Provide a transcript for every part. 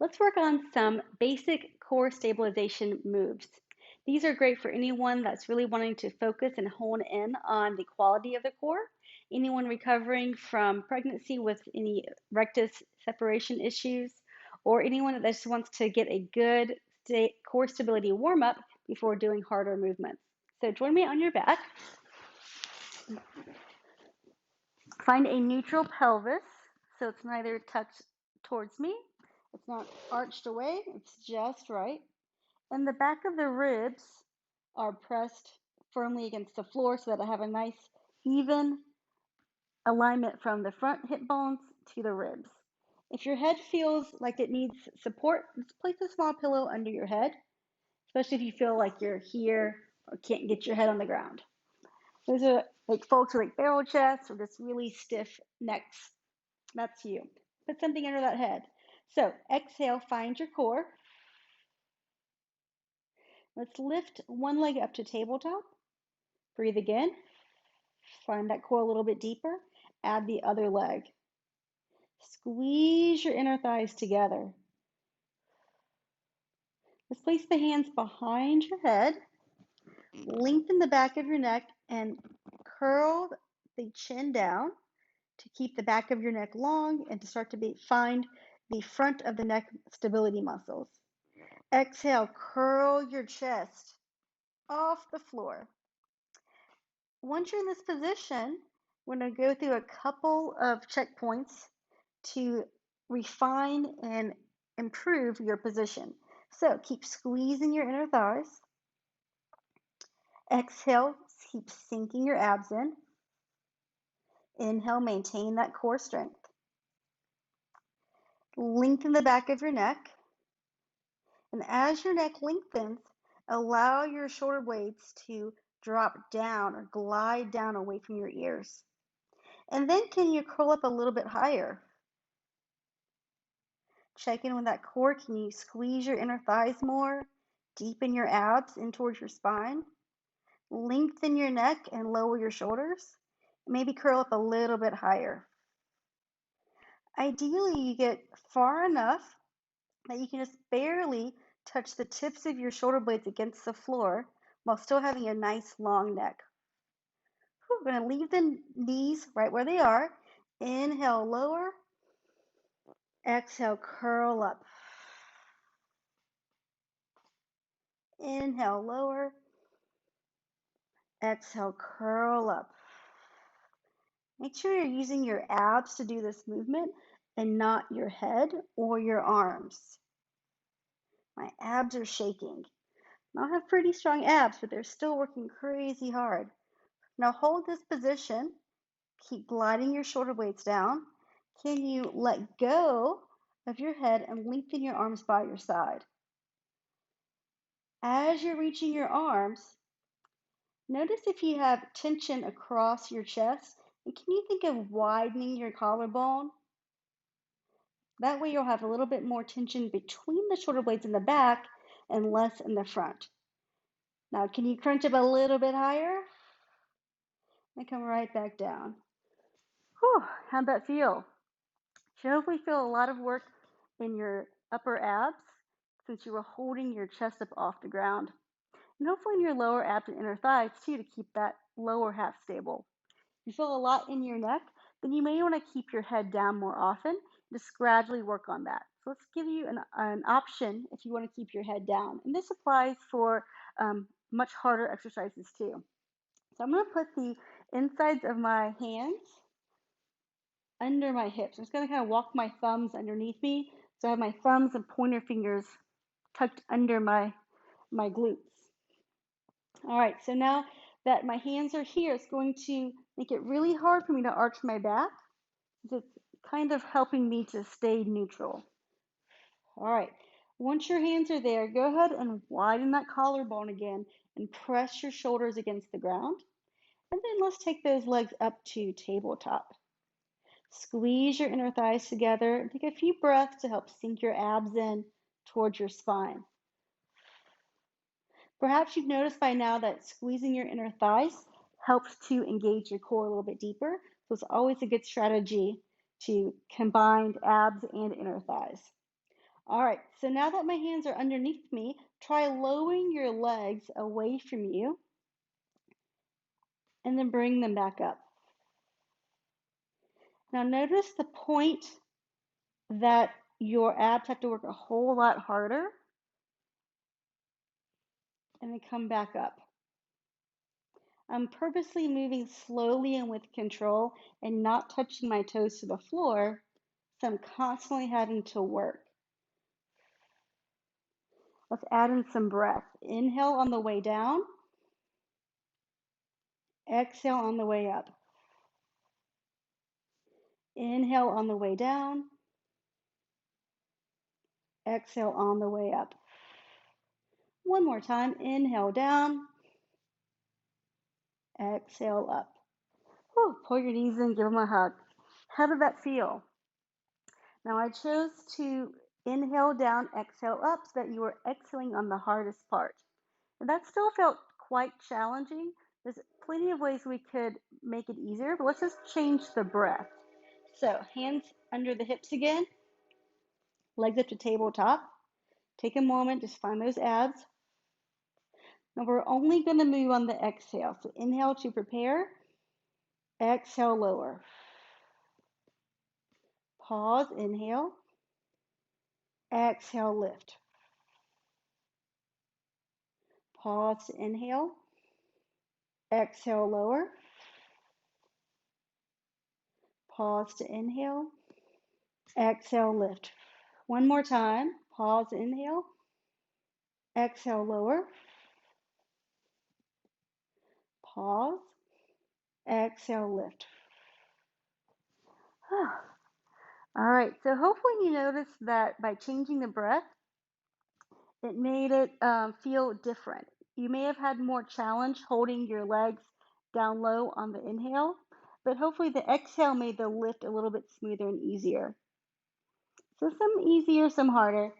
Let's work on some basic core stabilization moves. These are great for anyone that's really wanting to focus and hone in on the quality of the core, anyone recovering from pregnancy with any rectus separation issues, or anyone that just wants to get a good core stability warm up before doing harder movements. So join me on your back. Find a neutral pelvis so it's neither tucked towards me, it's not arched away, it's just right. And the back of the ribs are pressed firmly against the floor so that I have a nice even alignment from the front hip bones to the ribs. If your head feels like it needs support, just place a small pillow under your head, especially if you feel like you're here or can't get your head on the ground. Those are like folks with like barrel chests or just really stiff necks. That's you. Put something under that head. So exhale, find your core. Let's lift one leg up to tabletop. Breathe again. Find that core a little bit deeper. Add the other leg. Squeeze your inner thighs together. Let's place the hands behind your head. Lengthen the back of your neck and curl the chin down to keep the back of your neck long and to start to find the front of the neck stability muscles. Exhale, curl your chest off the floor. Once you're in this position, we're going to go through a couple of checkpoints to refine and improve your position. So keep squeezing your inner thighs. Exhale, keep sinking your abs in. Inhale, maintain that core strength. Lengthen the back of your neck. And as your neck lengthens, allow your shoulder blades to drop down or glide down away from your ears. And then can you curl up a little bit higher? Check in with that core. Can you squeeze your inner thighs more? Deepen your abs in towards your spine. Lengthen your neck and lower your shoulders. Maybe curl up a little bit higher. Ideally, you get far enough that you can just barely touch the tips of your shoulder blades against the floor while still having a nice long neck. We're going to leave the knees right where they are. Inhale, lower. Exhale, curl up. Inhale, lower. Exhale, curl up. Make sure you're using your abs to do this movement and not your head or your arms. My abs are shaking. I have pretty strong abs, but they're still working crazy hard. Now hold this position. Keep gliding your shoulder blades down. Can you let go of your head and lengthen your arms by your side? As you're reaching your arms, notice if you have tension across your chest, and can you think of widening your collarbone? That way you'll have a little bit more tension between the shoulder blades in the back and less in the front. Now, can you crunch up a little bit higher? And come right back down. Whew, how'd that feel? You hopefully feel a lot of work in your upper abs since you were holding your chest up off the ground. And hopefully in your lower abs and inner thighs too to keep that lower half stable. If you feel a lot in your neck, then you may want to keep your head down more often. Just gradually work on that. So let's give you an option if you want to keep your head down. And this applies for much harder exercises too. So I'm going to put the insides of my hands under my hips. I'm just going to kind of walk my thumbs underneath me. So I have my thumbs and pointer fingers tucked under my glutes. All right, so now that my hands are here, it's going to make it really hard for me to arch my back. It's kind of helping me to stay neutral. All right, once your hands are there, go ahead and widen that collarbone again and press your shoulders against the ground. And then let's take those legs up to tabletop. Squeeze your inner thighs together and take a few breaths to help sink your abs in towards your spine. Perhaps you've noticed by now that squeezing your inner thighs helps to engage your core a little bit deeper. So it's always a good strategy to combine abs and inner thighs. All right, so now that my hands are underneath me, try lowering your legs away from you and then bring them back up. Now notice the point that your abs have to work a whole lot harder and then come back up. I'm purposely moving slowly and with control and not touching my toes to the floor, so I'm constantly having to work. Let's add in some breath. Inhale on the way down, exhale on the way up. Inhale on the way down, exhale on the way up. One more time, inhale down, exhale up. Whew, pull your knees in, give them a hug. How did that feel? Now I chose to inhale down, exhale up so that you were exhaling on the hardest part. And that still felt quite challenging. There's plenty of ways we could make it easier, but let's just change the breath. So hands under the hips again, legs up to tabletop. Take a moment, just find those abs. Now we're only going to move on the exhale. So inhale to prepare, exhale, lower. Pause, inhale, exhale, lift. Pause to inhale, exhale, lower. Pause to inhale, exhale, lift. One more time, pause, inhale, exhale, lower. Pause, exhale, lift. All right, so hopefully you noticed that by changing the breath, it made it feel different. You may have had more challenge holding your legs down low on the inhale, but hopefully the exhale made the lift a little bit smoother and easier. So some easier, some harder.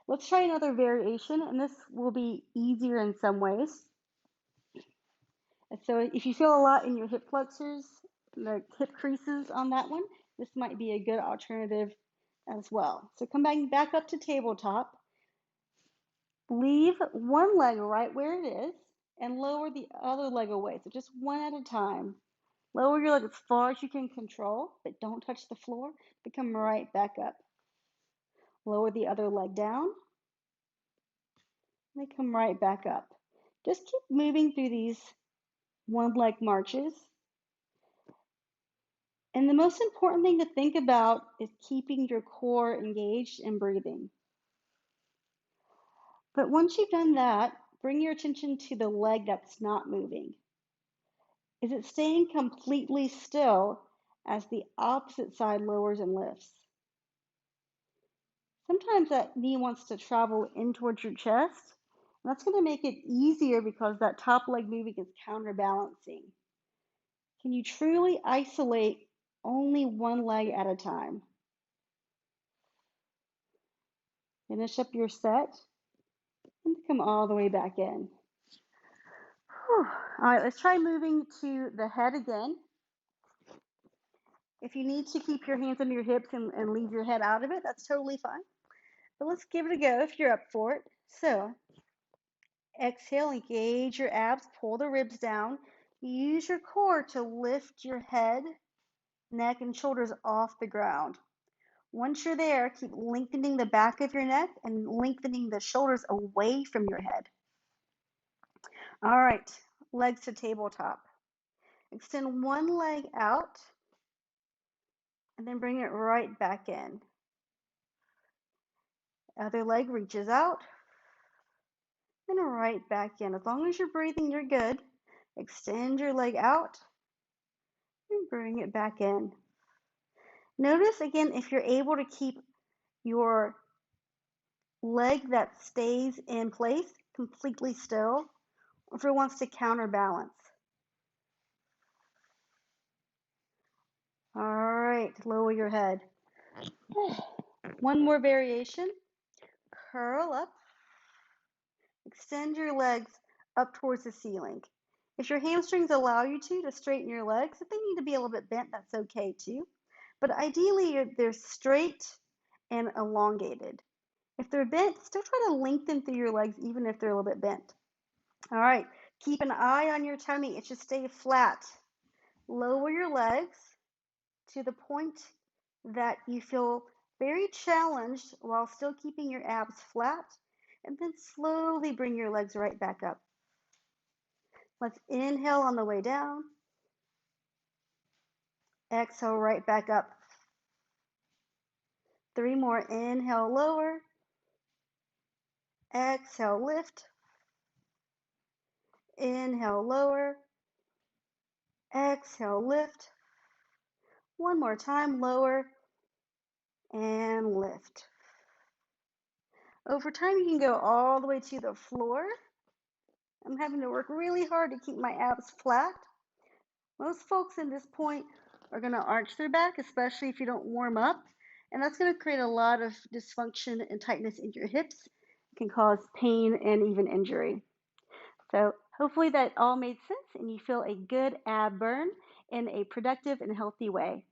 Let's try another variation, and this will be easier in some ways. So if you feel a lot in your hip flexors, the hip creases on that one, this might be a good alternative as well. So come back up to tabletop. Leave one leg right where it is and lower the other leg away. So just one at a time. Lower your leg as far as you can control, but don't touch the floor. But come right back up. Lower the other leg down. And they come right back up. Just keep moving through these one leg marches. And the most important thing to think about is keeping your core engaged and breathing. But once you've done that, bring your attention to the leg that's not moving. Is it staying completely still as the opposite side lowers and lifts? Sometimes that knee wants to travel in towards your chest. And that's going to make it easier because that top leg moving is counterbalancing. Can you truly isolate only one leg at a time? Finish up your set and come all the way back in. Whew. All right, let's try moving to the head again. If you need to keep your hands under your hips and leave your head out of it, that's totally fine. But let's give it a go if you're up for it. So exhale, engage your abs, pull the ribs down. Use your core to lift your head, neck, and shoulders off the ground. Once you're there, keep lengthening the back of your neck and lengthening the shoulders away from your head. All right, legs to tabletop. Extend one leg out and then bring it right back in. Other leg reaches out and right back in. As long as you're breathing, you're good. Extend your leg out and bring it back in. Notice again if you're able to keep your leg that stays in place completely still, or if it wants to counterbalance. All right, lower your head. One more variation. Curl up. Extend your legs up towards the ceiling. If your hamstrings allow you to straighten your legs, if they need to be a little bit bent, that's okay too. But ideally, they're straight and elongated. If they're bent, still try to lengthen through your legs even if they're a little bit bent. All right, keep an eye on your tummy. It should stay flat. Lower your legs to the point that you feel very challenged while still keeping your abs flat, and then slowly bring your legs right back up. Let's inhale on the way down. Exhale right back up. 3 more. Inhale, lower. Exhale, lift. Inhale, lower. Exhale, lift. One more time, lower and lift. Over time, you can go all the way to the floor. I'm having to work really hard to keep my abs flat. Most folks in this point are going to arch their back, especially if you don't warm up. And that's going to create a lot of dysfunction and tightness in your hips. It can cause pain and even injury. So hopefully that all made sense and you feel a good ab burn in a productive and healthy way.